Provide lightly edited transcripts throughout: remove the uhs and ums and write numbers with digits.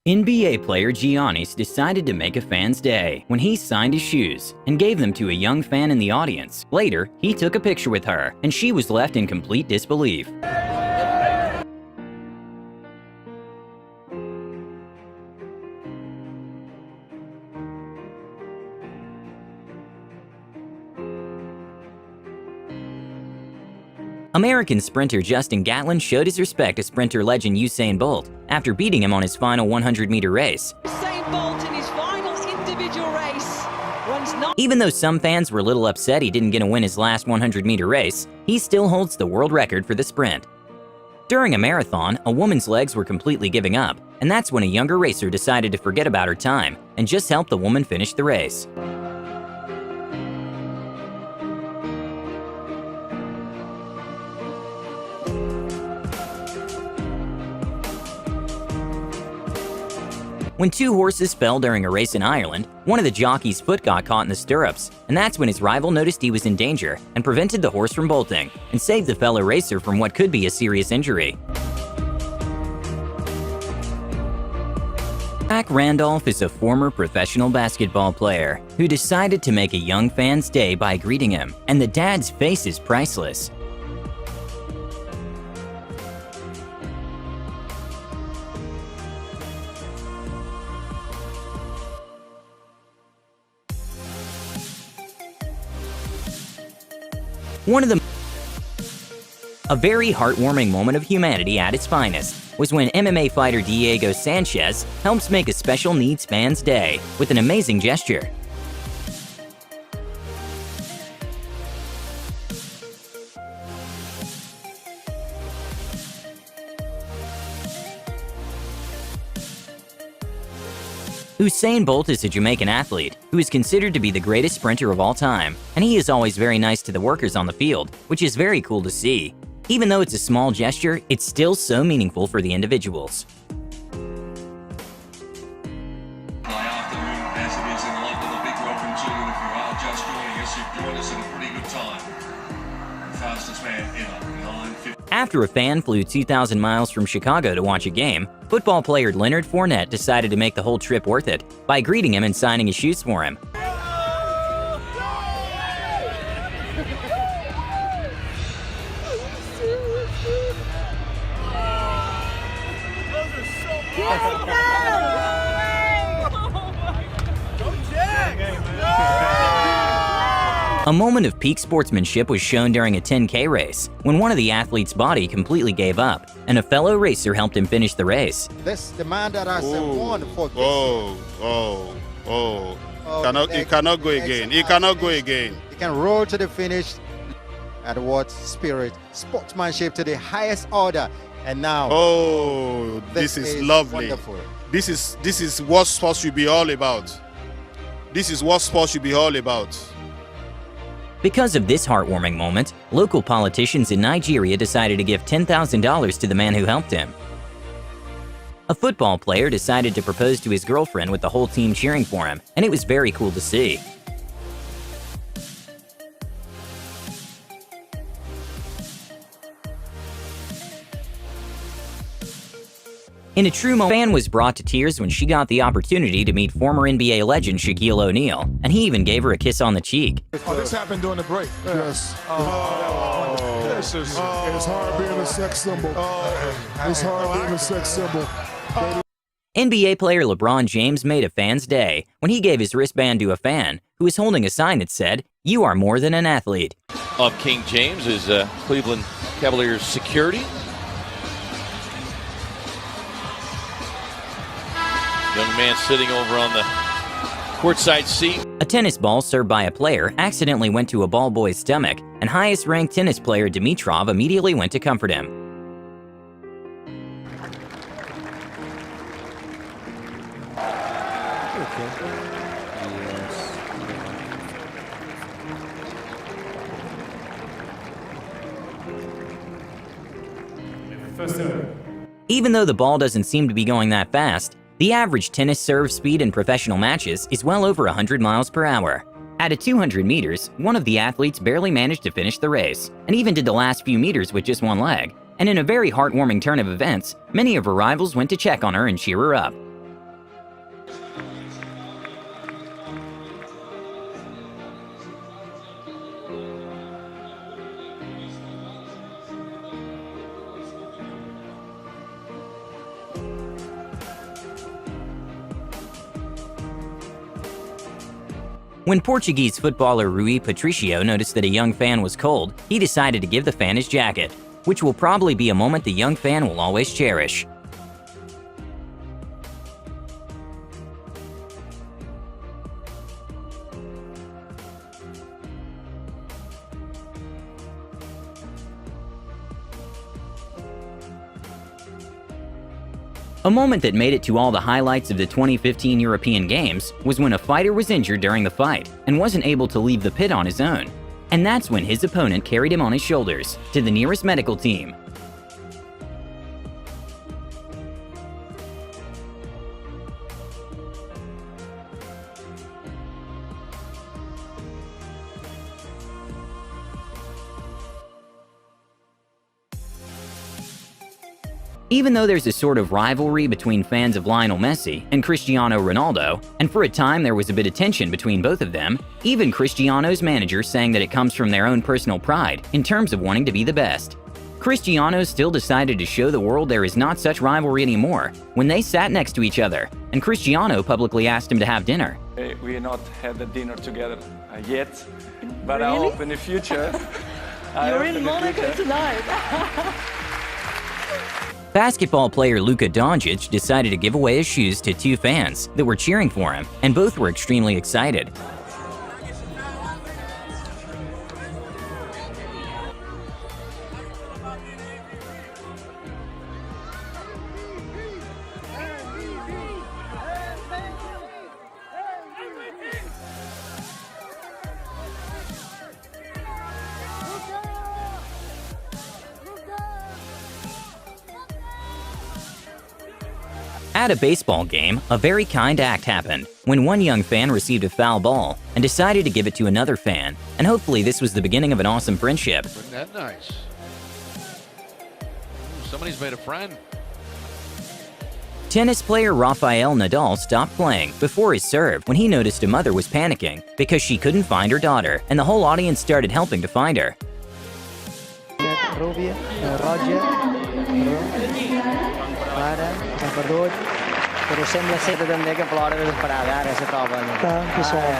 NBA player Giannis decided to make a fan's day when he signed his shoes and gave them to a young fan in the audience. Later, he took a picture with her, and she was left in complete disbelief. American sprinter Justin Gatlin showed his respect to sprinter legend Usain Bolt after beating him on his final 100-meter race. Usain Bolt in his final individual race runs Even though some fans were a little upset he didn't get to win his last 100-meter race, he still holds the world record for the sprint. During a marathon, a woman's legs were completely giving up, and that's when a younger racer decided to forget about her time and just help the woman finish the race. When two horses fell during a race in Ireland, one of the jockey's foot got caught in the stirrups, and that's when his rival noticed he was in danger and prevented the horse from bolting and saved the fellow racer from what could be a serious injury. Jack Randolph is a former professional basketball player who decided to make a young fan's day by greeting him, and the dad's face is priceless. A very heartwarming moment of humanity at its finest was when MMA fighter Diego Sanchez helps make a special needs fan's day with an amazing gesture. Usain Bolt is a Jamaican athlete who is considered to be the greatest sprinter of all time, and he is always very nice to the workers on the field, which is very cool to see. Even though it's a small gesture, it's still so meaningful for the individuals. Hi, afternoon, as it is in London, a big welcome to you. If you are just joining us, you've joined us at a pretty good time. Fastest man ever, 9:50. After a fan flew 2,000 miles from Chicago to watch a game, football player Leonard Fournette decided to make the whole trip worth it by greeting him and signing his shoes for him. A moment of peak sportsmanship was shown during a 10K race when one of the athlete's body completely gave up, and a fellow racer helped him finish the race. This the man that I said won for this. He cannot go again. He cannot go again. He can roll to the finish. At what spirit, sportsmanship to the highest order, and now. Oh, this is lovely. Wonderful. This is what sports should be all about. This is what sports should be all about. Because of this heartwarming moment, local politicians in Nigeria decided to give $10,000 to the man who helped him. A football player decided to propose to his girlfriend with the whole team cheering for him, and it was very cool to see. In a true moment, a fan was brought to tears when she got the opportunity to meet former NBA legend Shaquille O'Neal, and he even gave her a kiss on the cheek. Oh, this happened during the break. Yes. It's hard being a sex symbol. It's hard being a sex symbol. NBA player LeBron James made a fan's day when he gave his wristband to a fan who was holding a sign that said, "You are more than an athlete." Of King James is Cleveland Cavaliers security. Young man sitting over on the courtside seat. A tennis ball served by a player accidentally went to a ball boy's stomach, and highest-ranked tennis player Dimitrov immediately went to comfort him. Even though the ball doesn't seem to be going that fast, the average tennis serve speed in professional matches is well over 100 miles per hour. At 200 meters, one of the athletes barely managed to finish the race, and even did the last few meters with just one leg. And in a very heartwarming turn of events, many of her rivals went to check on her and cheer her up. When Portuguese footballer Rui Patricio noticed that a young fan was cold, he decided to give the fan his jacket, which will probably be a moment the young fan will always cherish. A moment that made it to all the highlights of the 2015 European Games was when a fighter was injured during the fight and wasn't able to leave the pit on his own. And that's when his opponent carried him on his shoulders to the nearest medical team. Even though there's a sort of rivalry between fans of Lionel Messi and Cristiano Ronaldo, and for a time there was a bit of tension between both of them, even Cristiano's manager saying that it comes from their own personal pride in terms of wanting to be the best. Cristiano still decided to show the world there is not such rivalry anymore when they sat next to each other, and Cristiano publicly asked him to have dinner. We have not had a dinner together yet, but Really? I hope in the future. You're in Monaco tonight. Basketball player Luka Doncic decided to give away his shoes to two fans that were cheering for him, and both were extremely excited. At a baseball game, a very kind act happened when one young fan received a foul ball and decided to give it to another fan, and hopefully this was the beginning of an awesome friendship. Isn't that nice? Somebody's made a friend. Tennis player Rafael Nadal stopped playing before his serve when he noticed a mother was panicking because she couldn't find her daughter, and the whole audience started helping to find her. Roger, Clara, s'ha perdut, però sembla ser també que plora desesperada, ara se troba. Que sort.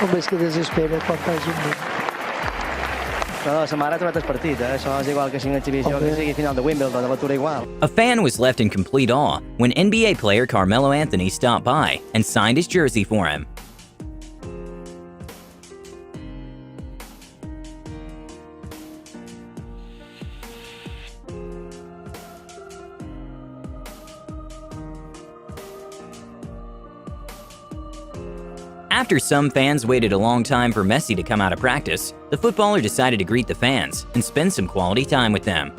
Com és que desespera quan faci un nit. No, sa mare ha trobat el partit, això és igual que sigui una exhibició, que sigui final de Wimbledon, l'atura igual. A fan was left in complete awe when NBA player Carmelo Anthony stopped by and signed his jersey for him. After some fans waited a long time for Messi to come out of practice, the footballer decided to greet the fans and spend some quality time with them.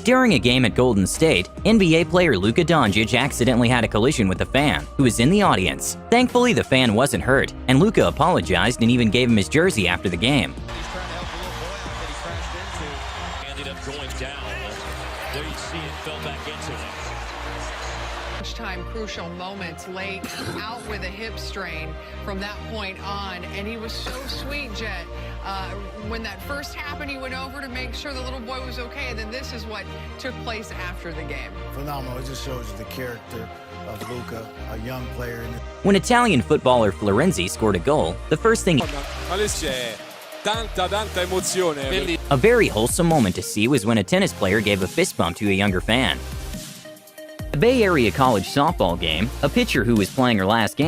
During a game at Golden State, NBA player Luka Doncic accidentally had a collision with a fan who was in the audience. Thankfully, the fan wasn't hurt, and Luka apologized and even gave him his jersey after the game. Ended up going down. There you see it, fell back into it. Time crucial moments late, out with a hip strain from that point on, and he was so sweet, Jet. When that first happened, he went over to make sure the little boy was okay, and then this is what took place after the game. Phenomenal. It just shows you the character of Luka, a young player. When Italian footballer Florenzi scored a goal, the first thing a very wholesome moment to see was when a tennis player gave a fist bump to a younger fan. At a Bay Area college softball game, a pitcher who was playing her last game